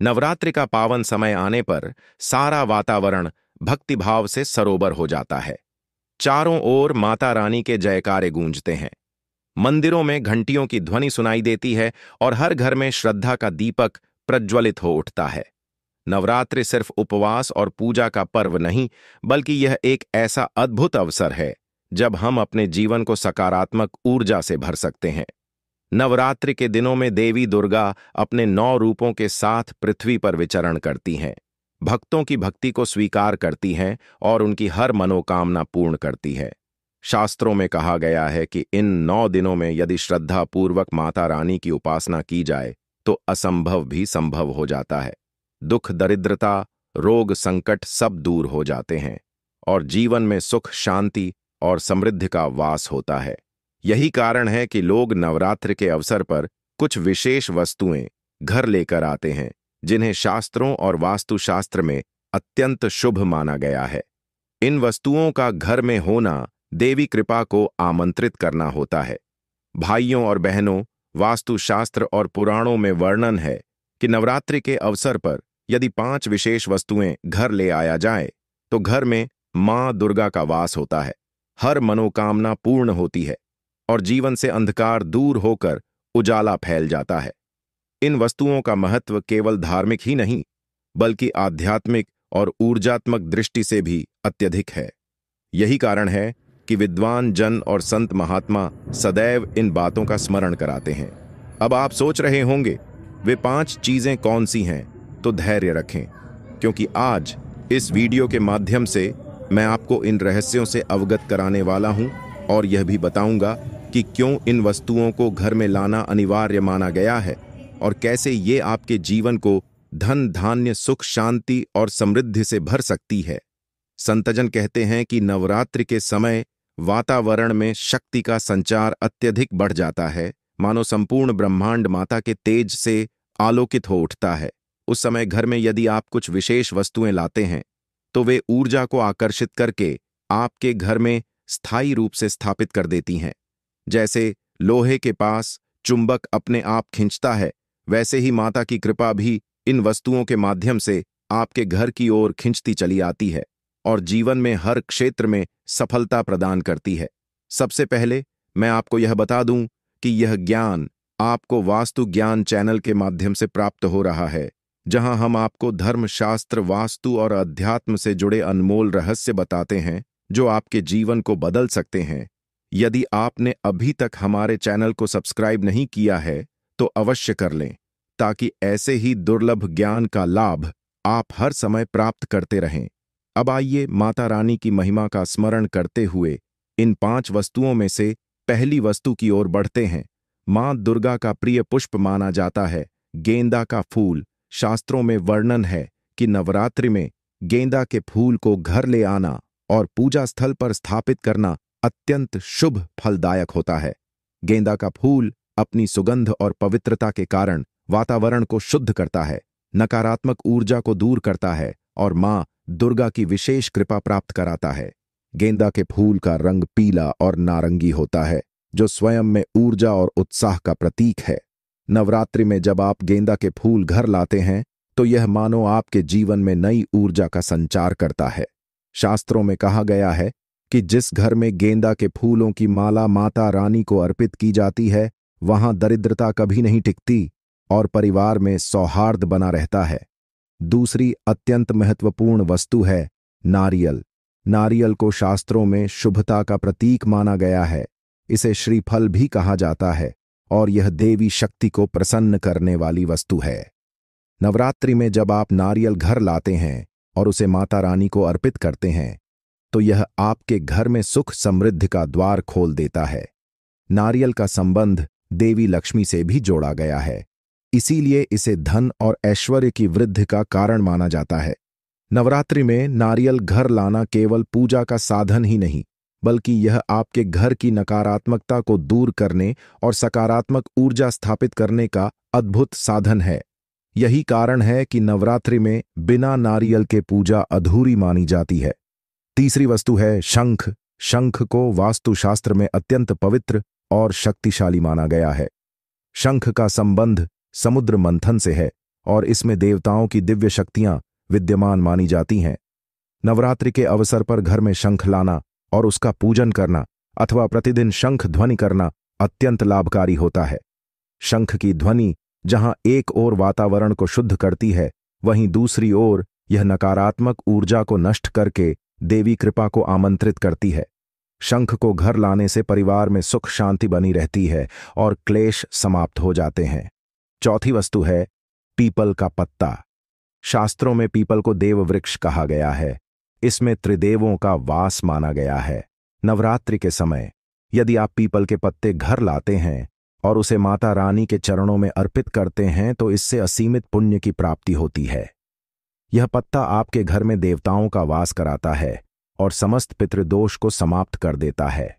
नवरात्रि का पावन समय आने पर सारा वातावरण भक्तिभाव से सरोवर हो जाता है। चारों ओर माता रानी के जयकारे गूंजते हैं। मंदिरों में घंटियों की ध्वनि सुनाई देती है और हर घर में श्रद्धा का दीपक प्रज्वलित हो उठता है। नवरात्रि सिर्फ उपवास और पूजा का पर्व नहीं, बल्कि यह एक ऐसा अद्भुत अवसर है जब हम अपने जीवन को सकारात्मक ऊर्जा से भर सकते हैं। नवरात्रि के दिनों में देवी दुर्गा अपने 9 रूपों के साथ पृथ्वी पर विचरण करती हैं, भक्तों की भक्ति को स्वीकार करती हैं और उनकी हर मनोकामना पूर्ण करती है। शास्त्रों में कहा गया है कि इन 9 दिनों में यदि श्रद्धापूर्वक माता रानी की उपासना की जाए तो असंभव भी संभव हो जाता है। दुख, दरिद्रता, रोग, संकट सब दूर हो जाते हैं और जीवन में सुख, शांति और समृद्धि का वास होता है। यही कारण है कि लोग नवरात्रि के अवसर पर कुछ विशेष वस्तुएं घर लेकर आते हैं, जिन्हें शास्त्रों और वास्तुशास्त्र में अत्यंत शुभ माना गया है। इन वस्तुओं का घर में होना देवी कृपा को आमंत्रित करना होता है। भाइयों और बहनों, वास्तुशास्त्र और पुराणों में वर्णन है कि नवरात्रि के अवसर पर यदि 5 विशेष वस्तुएं घर ले आया जाए तो घर में मां दुर्गा का वास होता है, हर मनोकामना पूर्ण होती है और जीवन से अंधकार दूर होकर उजाला फैल जाता है। इन वस्तुओं का महत्व केवल धार्मिक ही नहीं, बल्कि आध्यात्मिक और ऊर्जात्मक दृष्टि से भी अत्यधिक है। यही कारण है कि विद्वान जन और संत महात्मा सदैव इन बातों का स्मरण कराते हैं। अब आप सोच रहे होंगे वे 5 चीजें कौन सी हैं, तो धैर्य रखें, क्योंकि आज इस वीडियो के माध्यम से मैं आपको इन रहस्यों से अवगत कराने वाला हूं और यह भी बताऊंगा कि क्यों इन वस्तुओं को घर में लाना अनिवार्य माना गया है और कैसे ये आपके जीवन को धन, धान्य, सुख, शांति और समृद्धि से भर सकती है। संतजन कहते हैं कि नवरात्रि के समय वातावरण में शक्ति का संचार अत्यधिक बढ़ जाता है, मानो संपूर्ण ब्रह्मांड माता के तेज से आलोकित हो उठता है। उस समय घर में यदि आप कुछ विशेष वस्तुएं लाते हैं तो वे ऊर्जा को आकर्षित करके आपके घर में स्थायी रूप से स्थापित कर देती हैं। जैसे लोहे के पास चुंबक अपने आप खींचता है, वैसे ही माता की कृपा भी इन वस्तुओं के माध्यम से आपके घर की ओर खींचती चली आती है और जीवन में हर क्षेत्र में सफलता प्रदान करती है। सबसे पहले मैं आपको यह बता दूं कि यह ज्ञान आपको वास्तु ज्ञान चैनल के माध्यम से प्राप्त हो रहा है, जहां हम आपको धर्मशास्त्र, वास्तु और अध्यात्म से जुड़े अनमोल रहस्य बताते हैं जो आपके जीवन को बदल सकते हैं। यदि आपने अभी तक हमारे चैनल को सब्सक्राइब नहीं किया है तो अवश्य कर लें, ताकि ऐसे ही दुर्लभ ज्ञान का लाभ आप हर समय प्राप्त करते रहें। अब आइए माता रानी की महिमा का स्मरण करते हुए इन 5 वस्तुओं में से पहली वस्तु की ओर बढ़ते हैं। मां दुर्गा का प्रिय पुष्प माना जाता है गेंदा का फूल। शास्त्रों में वर्णन है कि नवरात्रि में गेंदा के फूल को घर ले आना और पूजा स्थल पर स्थापित करना अत्यंत शुभ फलदायक होता है। गेंदा का फूल अपनी सुगंध और पवित्रता के कारण वातावरण को शुद्ध करता है, नकारात्मक ऊर्जा को दूर करता है और मां दुर्गा की विशेष कृपा प्राप्त कराता है। गेंदा के फूल का रंग पीला और नारंगी होता है, जो स्वयं में ऊर्जा और उत्साह का प्रतीक है। नवरात्रि में जब आप गेंदा के फूल घर लाते हैं तो यह मानो आपके जीवन में नई ऊर्जा का संचार करता है। शास्त्रों में कहा गया है कि जिस घर में गेंदा के फूलों की माला माता रानी को अर्पित की जाती है, वहां दरिद्रता कभी नहीं टिकती और परिवार में सौहार्द बना रहता है। दूसरी अत्यंत महत्वपूर्ण वस्तु है नारियल। नारियल को शास्त्रों में शुभता का प्रतीक माना गया है। इसे श्रीफल भी कहा जाता है और यह देवी शक्ति को प्रसन्न करने वाली वस्तु है। नवरात्रि में जब आप नारियल घर लाते हैं और उसे माता रानी को अर्पित करते हैं तो यह आपके घर में सुख समृद्धि का द्वार खोल देता है। नारियल का संबंध देवी लक्ष्मी से भी जोड़ा गया है, इसीलिए इसे धन और ऐश्वर्य की वृद्धि का कारण माना जाता है। नवरात्रि में नारियल घर लाना केवल पूजा का साधन ही नहीं, बल्कि यह आपके घर की नकारात्मकता को दूर करने और सकारात्मक ऊर्जा स्थापित करने का अद्भुत साधन है। यही कारण है कि नवरात्रि में बिना नारियल के पूजा अधूरी मानी जाती है। तीसरी वस्तु है शंख। शंख को वास्तुशास्त्र में अत्यंत पवित्र और शक्तिशाली माना गया है। शंख का संबंध समुद्र मंथन से है और इसमें देवताओं की दिव्य शक्तियां विद्यमान मानी जाती हैं। नवरात्रि के अवसर पर घर में शंख लाना और उसका पूजन करना अथवा प्रतिदिन शंख ध्वनि करना अत्यंत लाभकारी होता है। शंख की ध्वनि जहां एक ओर वातावरण को शुद्ध करती है, वहीं दूसरी ओर यह नकारात्मक ऊर्जा को नष्ट करके देवी कृपा को आमंत्रित करती है। शंख को घर लाने से परिवार में सुख शांति बनी रहती है और क्लेश समाप्त हो जाते हैं। चौथी वस्तु है पीपल का पत्ता। शास्त्रों में पीपल को देव वृक्ष कहा गया है। इसमें त्रिदेवों का वास माना गया है। नवरात्रि के समय यदि आप पीपल के पत्ते घर लाते हैं और उसे माता रानी के चरणों में अर्पित करते हैं तो इससे असीमित पुण्य की प्राप्ति होती है। यह पत्ता आपके घर में देवताओं का वास कराता है और समस्त पितृदोष को समाप्त कर देता है।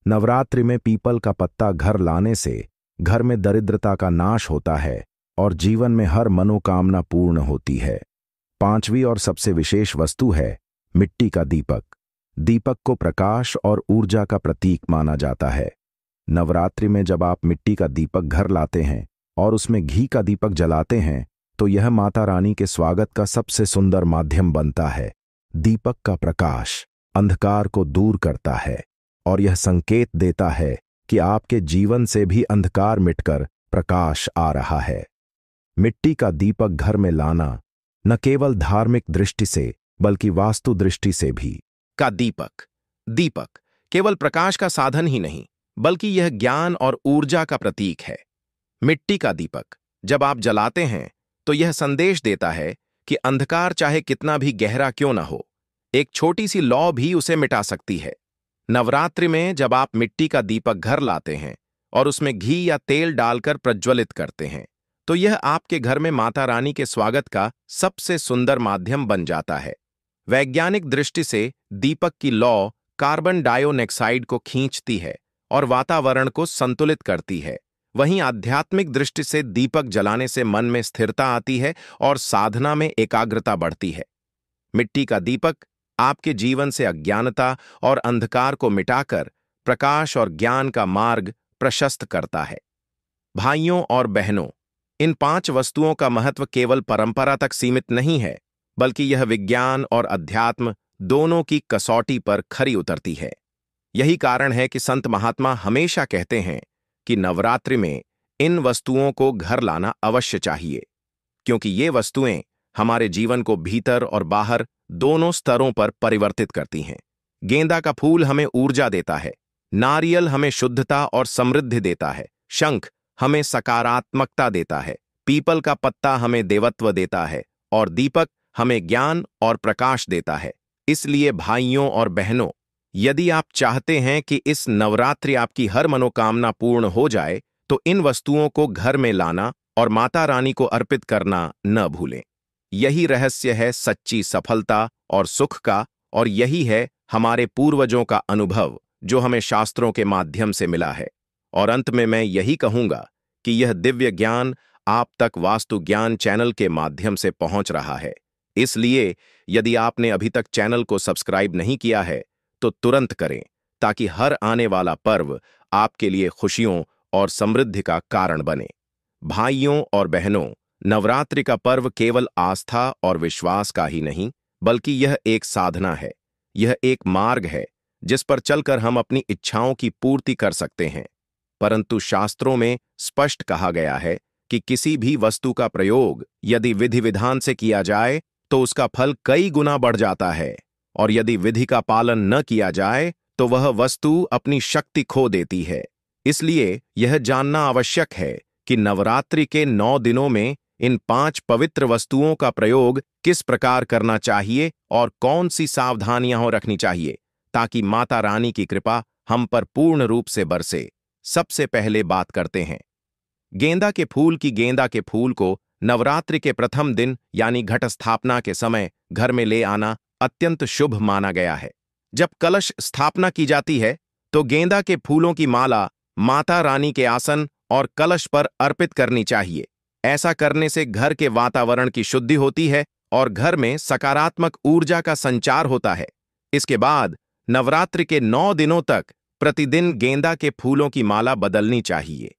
नवरात्रि में पीपल का पत्ता घर लाने से घर में दरिद्रता का नाश होता है और जीवन में हर मनोकामना पूर्ण होती है। पांचवी और सबसे विशेष वस्तु है मिट्टी का दीपक। दीपक को प्रकाश और ऊर्जा का प्रतीक माना जाता है। नवरात्रि में जब आप मिट्टी का दीपक घर लाते हैं और उसमें घी का दीपक जलाते हैं तो यह माता रानी के स्वागत का सबसे सुंदर माध्यम बनता है। दीपक का प्रकाश अंधकार को दूर करता है और यह संकेत देता है कि आपके जीवन से भी अंधकार मिटकर प्रकाश आ रहा है। मिट्टी का दीपक घर में लाना न केवल धार्मिक दृष्टि से बल्कि वास्तु दृष्टि से भी। का दीपक केवल प्रकाश का साधन ही नहीं बल्कि यह ज्ञान और ऊर्जा का प्रतीक है। मिट्टी का दीपक जब आप जलाते हैं तो यह संदेश देता है कि अंधकार चाहे कितना भी गहरा क्यों न हो, एक छोटी सी लौ भी उसे मिटा सकती है। नवरात्रि में जब आप मिट्टी का दीपक घर लाते हैं और उसमें घी या तेल डालकर प्रज्वलित करते हैं तो यह आपके घर में माता रानी के स्वागत का सबसे सुंदर माध्यम बन जाता है। वैज्ञानिक दृष्टि से दीपक की लौ कार्बन डाइऑक्साइड को खींचती है और वातावरण को संतुलित करती है। वहीं आध्यात्मिक दृष्टि से दीपक जलाने से मन में स्थिरता आती है और साधना में एकाग्रता बढ़ती है। मिट्टी का दीपक आपके जीवन से अज्ञानता और अंधकार को मिटाकर प्रकाश और ज्ञान का मार्ग प्रशस्त करता है। भाइयों और बहनों, इन 5 वस्तुओं का महत्व केवल परंपरा तक सीमित नहीं है बल्कि यह विज्ञान और अध्यात्म दोनों की कसौटी पर खरी उतरती है। यही कारण है कि संत महात्मा हमेशा कहते हैं कि नवरात्रि में इन वस्तुओं को घर लाना अवश्य चाहिए, क्योंकि ये वस्तुएं हमारे जीवन को भीतर और बाहर दोनों स्तरों पर परिवर्तित करती हैं। गेंदा का फूल हमें ऊर्जा देता है, नारियल हमें शुद्धता और समृद्धि देता है, शंख हमें सकारात्मकता देता है, पीपल का पत्ता हमें देवत्व देता है और दीपक हमें ज्ञान और प्रकाश देता है। इसलिए भाइयों और बहनों, यदि आप चाहते हैं कि इस नवरात्रि आपकी हर मनोकामना पूर्ण हो जाए तो इन वस्तुओं को घर में लाना और माता रानी को अर्पित करना न भूलें। यही रहस्य है सच्ची सफलता और सुख का, और यही है हमारे पूर्वजों का अनुभव जो हमें शास्त्रों के माध्यम से मिला है। और अंत में मैं यही कहूंगा कि यह दिव्य ज्ञान आप तक वास्तु ज्ञान चैनल के माध्यम से पहुंच रहा है। इसलिए यदि आपने अभी तक चैनल को सब्सक्राइब नहीं किया है तो तुरंत करें, ताकि हर आने वाला पर्व आपके लिए खुशियों और समृद्धि का कारण बने। भाइयों और बहनों, नवरात्रि का पर्व केवल आस्था और विश्वास का ही नहीं बल्कि यह एक साधना है। यह एक मार्ग है जिस पर चलकर हम अपनी इच्छाओं की पूर्ति कर सकते हैं। परंतु शास्त्रों में स्पष्ट कहा गया है कि किसी भी वस्तु का प्रयोग यदि विधि विधान से किया जाए तो उसका फल कई गुना बढ़ जाता है, और यदि विधि का पालन न किया जाए तो वह वस्तु अपनी शक्ति खो देती है। इसलिए यह जानना आवश्यक है कि नवरात्रि के 9 दिनों में इन 5 पवित्र वस्तुओं का प्रयोग किस प्रकार करना चाहिए और कौन सी सावधानियां रखनी चाहिए ताकि माता रानी की कृपा हम पर पूर्ण रूप से बरसे। सबसे पहले बात करते हैं गेंदा के फूल की। गेंदा के फूल को नवरात्रि के प्रथम दिन यानी घट स्थापना के समय घर में ले आना अत्यंत शुभ माना गया है। जब कलश स्थापना की जाती है तो गेंदा के फूलों की माला माता रानी के आसन और कलश पर अर्पित करनी चाहिए। ऐसा करने से घर के वातावरण की शुद्धि होती है और घर में सकारात्मक ऊर्जा का संचार होता है। इसके बाद नवरात्रि के 9 दिनों तक प्रतिदिन गेंदा के फूलों की माला बदलनी चाहिए।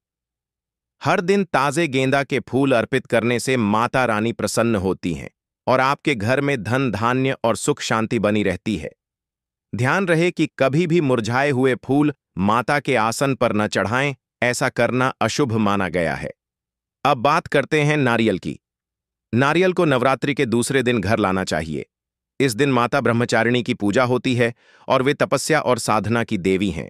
हर दिन ताजे गेंदा के फूल अर्पित करने से माता रानी प्रसन्न होती हैं और आपके घर में धन धान्य और सुख शांति बनी रहती है। ध्यान रहे कि कभी भी मुरझाए हुए फूल माता के आसन पर न चढ़ाएं, ऐसा करना अशुभ माना गया है। अब बात करते हैं नारियल की। नारियल को नवरात्रि के दूसरे दिन घर लाना चाहिए। इस दिन माता ब्रह्मचारिणी की पूजा होती है और वे तपस्या और साधना की देवी हैं।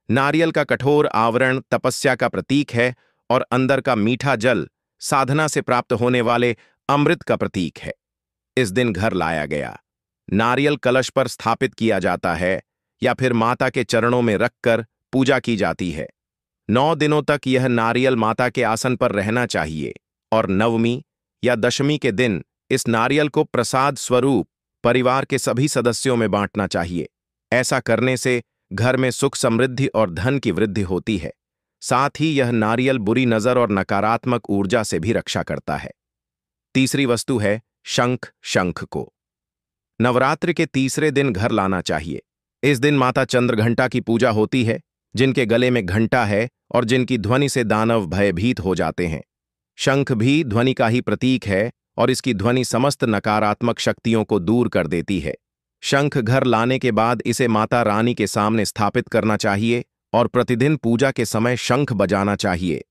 नारियल का कठोर आवरण तपस्या का प्रतीक है और अंदर का मीठा जल साधना से प्राप्त होने वाले अमृत का प्रतीक है। इस दिन घर लाया गया नारियल कलश पर स्थापित किया जाता है या फिर माता के चरणों में रखकर पूजा की जाती है। 9 दिनों तक यह नारियल माता के आसन पर रहना चाहिए और नवमी या दशमी के दिन इस नारियल को प्रसाद स्वरूप परिवार के सभी सदस्यों में बांटना चाहिए। ऐसा करने से घर में सुख समृद्धि और धन की वृद्धि होती है। साथ ही यह नारियल बुरी नजर और नकारात्मक ऊर्जा से भी रक्षा करता है। तीसरी वस्तु है शंख। शंख को नवरात्रि के तीसरे दिन घर लाना चाहिए। इस दिन माता चंद्रघंटा की पूजा होती है, जिनके गले में घंटा है और जिनकी ध्वनि से दानव भयभीत हो जाते हैं। शंख भी ध्वनि का ही प्रतीक है और इसकी ध्वनि समस्त नकारात्मक शक्तियों को दूर कर देती है। शंख घर लाने के बाद इसे माता रानी के सामने स्थापित करना चाहिए और प्रतिदिन पूजा के समय शंख बजाना चाहिए।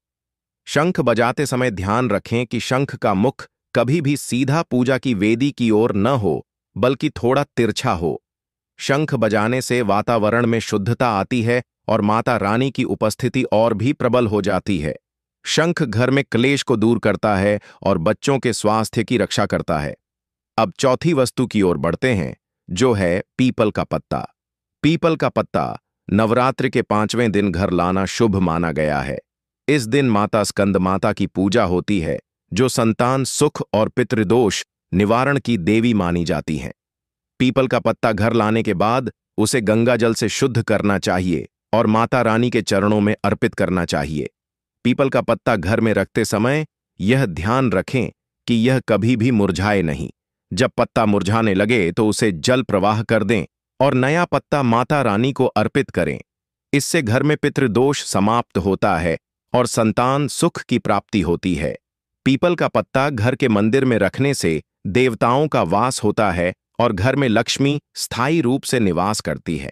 शंख बजाते समय ध्यान रखें कि शंख का मुख कभी भी सीधा पूजा की वेदी की ओर न हो, बल्कि थोड़ा तिरछा हो। शंख बजाने से वातावरण में शुद्धता आती है और माता रानी की उपस्थिति और भी प्रबल हो जाती है। शंख घर में क्लेश को दूर करता है और बच्चों के स्वास्थ्य की रक्षा करता है। अब चौथी वस्तु की ओर बढ़ते हैं, जो है पीपल का पत्ता। पीपल का पत्ता नवरात्रि के 5वें दिन घर लाना शुभ माना गया है। इस दिन माता स्कंद माता की पूजा होती है, जो संतान सुख और पितृदोष निवारण की देवी मानी जाती हैं। पीपल का पत्ता घर लाने के बाद उसे गंगा जल से शुद्ध करना चाहिए और माता रानी के चरणों में अर्पित करना चाहिए। पीपल का पत्ता घर में रखते समय यह ध्यान रखें कि यह कभी भी मुरझाए नहीं। जब पत्ता मुरझाने लगे तो उसे जल प्रवाह कर दें और नया पत्ता माता रानी को अर्पित करें। इससे घर में पितृदोष समाप्त होता है और संतान सुख की प्राप्ति होती है। पीपल का पत्ता घर के मंदिर में रखने से देवताओं का वास होता है और घर में लक्ष्मी स्थायी रूप से निवास करती है।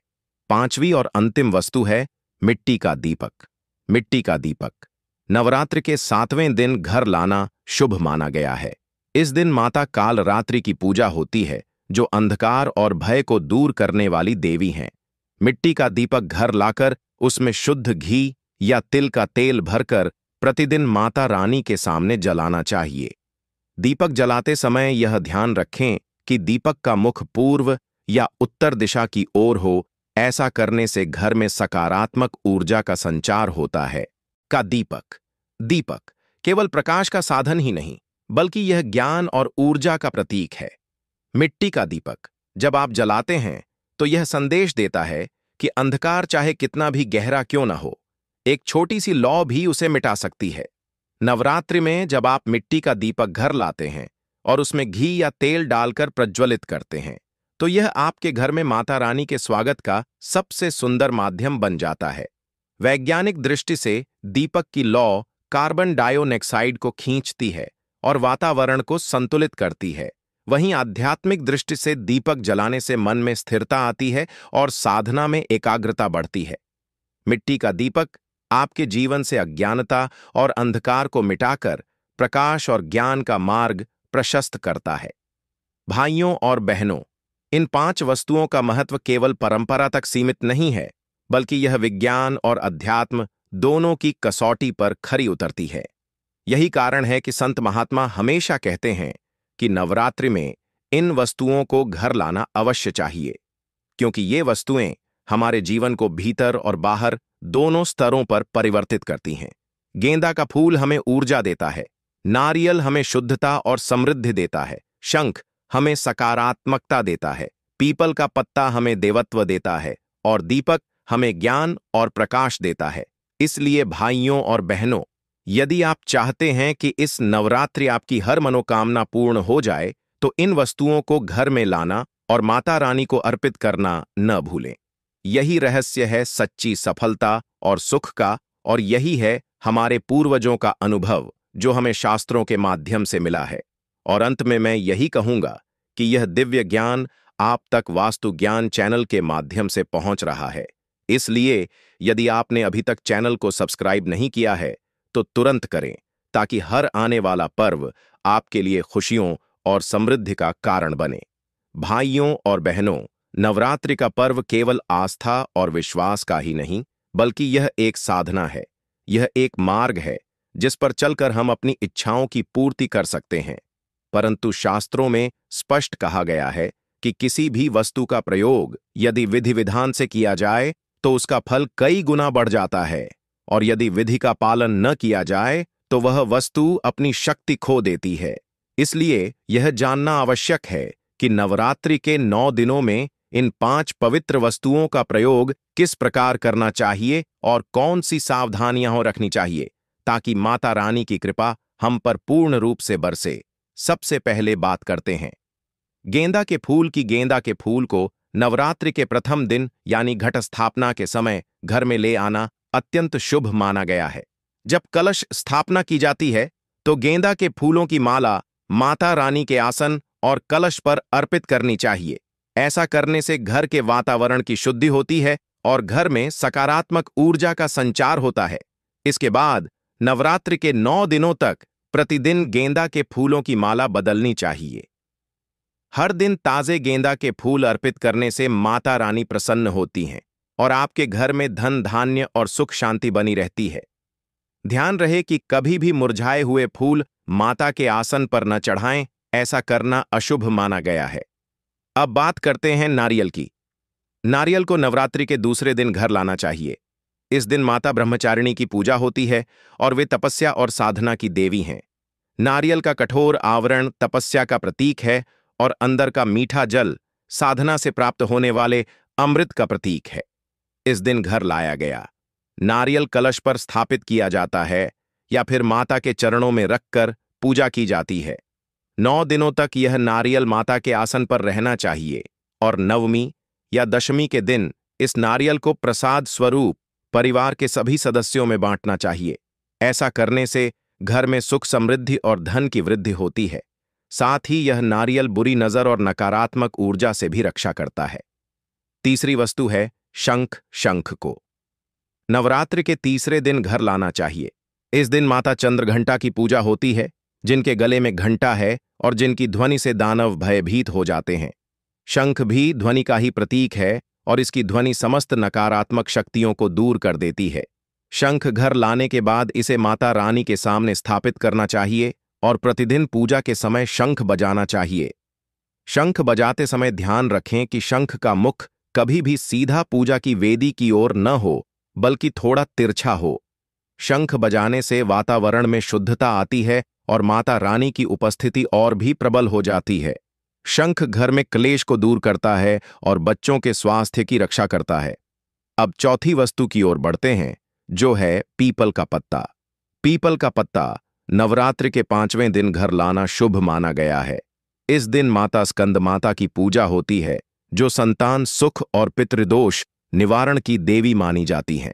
5वीं और अंतिम वस्तु है मिट्टी का दीपक। मिट्टी का दीपक नवरात्रि के 7वें दिन घर लाना शुभ माना गया है। इस दिन माता काल रात्रि की पूजा होती है, जो अंधकार और भय को दूर करने वाली देवी हैं। मिट्टी का दीपक घर लाकर उसमें शुद्ध घी या तिल का तेल भरकर प्रतिदिन माता रानी के सामने जलाना चाहिए। दीपक जलाते समय यह ध्यान रखें कि दीपक का मुख पूर्व या उत्तर दिशा की ओर हो। ऐसा करने से घर में सकारात्मक ऊर्जा का संचार होता है। का दीपक दीपक केवल प्रकाश का साधन ही नहीं, बल्कि यह ज्ञान और ऊर्जा का प्रतीक है। मिट्टी का दीपक जब आप जलाते हैं तो यह संदेश देता है कि अंधकार चाहे कितना भी गहरा क्यों न हो, एक छोटी सी लौ भी उसे मिटा सकती है। नवरात्रि में जब आप मिट्टी का दीपक घर लाते हैं और उसमें घी या तेल डालकर प्रज्वलित करते हैं, तो यह आपके घर में माता रानी के स्वागत का सबसे सुंदर माध्यम बन जाता है। वैज्ञानिक दृष्टि से दीपक की लौ कार्बन डाइऑक्साइड को खींचती है और वातावरण को संतुलित करती है। वहीं आध्यात्मिक दृष्टि से दीपक जलाने से मन में स्थिरता आती है और साधना में एकाग्रता बढ़ती है। मिट्टी का दीपक आपके जीवन से अज्ञानता और अंधकार को मिटाकर प्रकाश और ज्ञान का मार्ग प्रशस्त करता है। भाइयों और बहनों, इन 5 वस्तुओं का महत्व केवल परंपरा तक सीमित नहीं है, बल्कि यह विज्ञान और अध्यात्म दोनों की कसौटी पर खरी उतरती है। यही कारण है कि संत महात्मा हमेशा कहते हैं कि नवरात्रि में इन वस्तुओं को घर लाना अवश्य चाहिए, क्योंकि ये वस्तुएं हमारे जीवन को भीतर और बाहर दोनों स्तरों पर परिवर्तित करती हैं। गेंदा का फूल हमें ऊर्जा देता है, नारियल हमें शुद्धता और समृद्धि देता है, शंख हमें सकारात्मकता देता है, पीपल का पत्ता हमें देवत्व देता है और दीपक हमें ज्ञान और प्रकाश देता है। इसलिए भाइयों और बहनों, यदि आप चाहते हैं कि इस नवरात्रि आपकी हर मनोकामना पूर्ण हो जाए, तो इन वस्तुओं को घर में लाना और माता रानी को अर्पित करना न भूलें। यही रहस्य है सच्ची सफलता और सुख का, और यही है हमारे पूर्वजों का अनुभव जो हमें शास्त्रों के माध्यम से मिला है। और अंत में मैं यही कहूंगा कि यह दिव्य ज्ञान आप तक वास्तु ज्ञान चैनल के माध्यम से पहुंच रहा है। इसलिए यदि आपने अभी तक चैनल को सब्सक्राइब नहीं किया है तो तुरंत करें, ताकि हर आने वाला पर्व आपके लिए खुशियों और समृद्धि का कारण बने। भाइयों और बहनों, नवरात्रि का पर्व केवल आस्था और विश्वास का ही नहीं, बल्कि यह एक साधना है। यह एक मार्ग है जिस पर चलकर हम अपनी इच्छाओं की पूर्ति कर सकते हैं। परंतु शास्त्रों में स्पष्ट कहा गया है कि किसी भी वस्तु का प्रयोग यदि विधि विधान से किया जाए तो उसका फल कई गुना बढ़ जाता है, और यदि विधि का पालन न किया जाए तो वह वस्तु अपनी शक्ति खो देती है। इसलिए यह जानना आवश्यक है कि नवरात्रि के 9 दिनों में इन 5 पवित्र वस्तुओं का प्रयोग किस प्रकार करना चाहिए और कौन सी सावधानियां रखनी चाहिए, ताकि माता रानी की कृपा हम पर पूर्ण रूप से बरसे। सबसे पहले बात करते हैं गेंदा के फूल की। गेंदा के फूल को नवरात्रि के प्रथम दिन यानी घट स्थापना के समय घर में ले आना अत्यंत शुभ माना गया है। जब कलश स्थापना की जाती है तो गेंदा के फूलों की माला माता रानी के आसन और कलश पर अर्पित करनी चाहिए। ऐसा करने से घर के वातावरण की शुद्धि होती है और घर में सकारात्मक ऊर्जा का संचार होता है। इसके बाद नवरात्रि के 9 दिनों तक प्रतिदिन गेंदा के फूलों की माला बदलनी चाहिए। हर दिन ताजे गेंदा के फूल अर्पित करने से माता रानी प्रसन्न होती हैं और आपके घर में धन धान्य और सुख शांति बनी रहती है। ध्यान रहे कि कभी भी मुरझाए हुए फूल माता के आसन पर न चढ़ाएं, ऐसा करना अशुभ माना गया है। अब बात करते हैं नारियल की। नारियल को नवरात्रि के दूसरे दिन घर लाना चाहिए। इस दिन माता ब्रह्मचारिणी की पूजा होती है और वे तपस्या और साधना की देवी हैं। नारियल का कठोर आवरण तपस्या का प्रतीक है और अंदर का मीठा जल साधना से प्राप्त होने वाले अमृत का प्रतीक है। इस दिन घर लाया गया नारियल कलश पर स्थापित किया जाता है या फिर माता के चरणों में रखकर पूजा की जाती है। 9 दिनों तक यह नारियल माता के आसन पर रहना चाहिए और नवमी या दशमी के दिन इस नारियल को प्रसाद स्वरूप परिवार के सभी सदस्यों में बांटना चाहिए। ऐसा करने से घर में सुख समृद्धि और धन की वृद्धि होती है। साथ ही यह नारियल बुरी नजर और नकारात्मक ऊर्जा से भी रक्षा करता है। तीसरी वस्तु है शंख। शंख को नवरात्रि के तीसरे दिन घर लाना चाहिए। इस दिन माता चंद्रघंटा की पूजा होती है, जिनके गले में घंटा है और जिनकी ध्वनि से दानव भयभीत हो जाते हैं। शंख भी ध्वनि का ही प्रतीक है और इसकी ध्वनि समस्त नकारात्मक शक्तियों को दूर कर देती है। शंख घर लाने के बाद इसे माता रानी के सामने स्थापित करना चाहिए और प्रतिदिन पूजा के समय शंख बजाना चाहिए। शंख बजाते समय ध्यान रखें कि शंख का मुख कभी भी सीधा पूजा की वेदी की ओर न हो, बल्कि थोड़ा तिरछा हो। शंख बजाने से वातावरण में शुद्धता आती है और माता रानी की उपस्थिति और भी प्रबल हो जाती है। शंख घर में क्लेश को दूर करता है और बच्चों के स्वास्थ्य की रक्षा करता है। अब चौथी वस्तु की ओर बढ़ते हैं, जो है पीपल का पत्ता। पीपल का पत्ता नवरात्रि के 5वें दिन घर लाना शुभ माना गया है। इस दिन माता स्कंद माता की पूजा होती है, जो संतान सुख और पितृदोष निवारण की देवी मानी जाती हैं।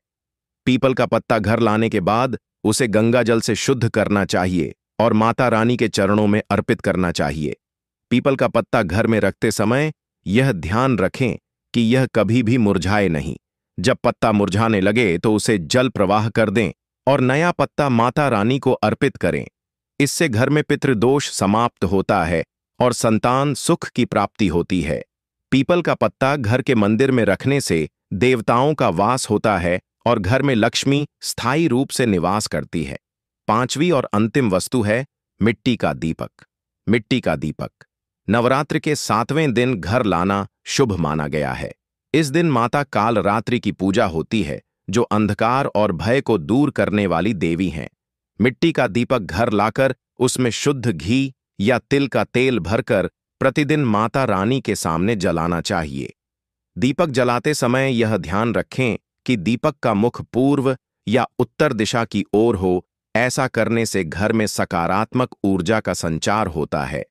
पीपल का पत्ता घर लाने के बाद उसे गंगा जल से शुद्ध करना चाहिए और माता रानी के चरणों में अर्पित करना चाहिए। पीपल का पत्ता घर में रखते समय यह ध्यान रखें कि यह कभी भी मुरझाए नहीं। जब पत्ता मुरझाने लगे तो उसे जल प्रवाह कर दें और नया पत्ता माता रानी को अर्पित करें। इससे घर में पितृदोष समाप्त होता है और संतान सुख की प्राप्ति होती है। पीपल का पत्ता घर के मंदिर में रखने से देवताओं का वास होता है और घर में लक्ष्मी स्थायी रूप से निवास करती है। 5वीं और अंतिम वस्तु है मिट्टी का दीपक। मिट्टी का दीपक नवरात्रि के 7वें दिन घर लाना शुभ माना गया है। इस दिन माता काल रात्रि की पूजा होती है, जो अंधकार और भय को दूर करने वाली देवी हैं। मिट्टी का दीपक घर लाकर उसमें शुद्ध घी या तिल का तेल भरकर प्रतिदिन माता रानी के सामने जलाना चाहिए। दीपक जलाते समय यह ध्यान रखें कि दीपक का मुख पूर्व या उत्तर दिशा की ओर हो। ऐसा करने से घर में सकारात्मक ऊर्जा का संचार होता है।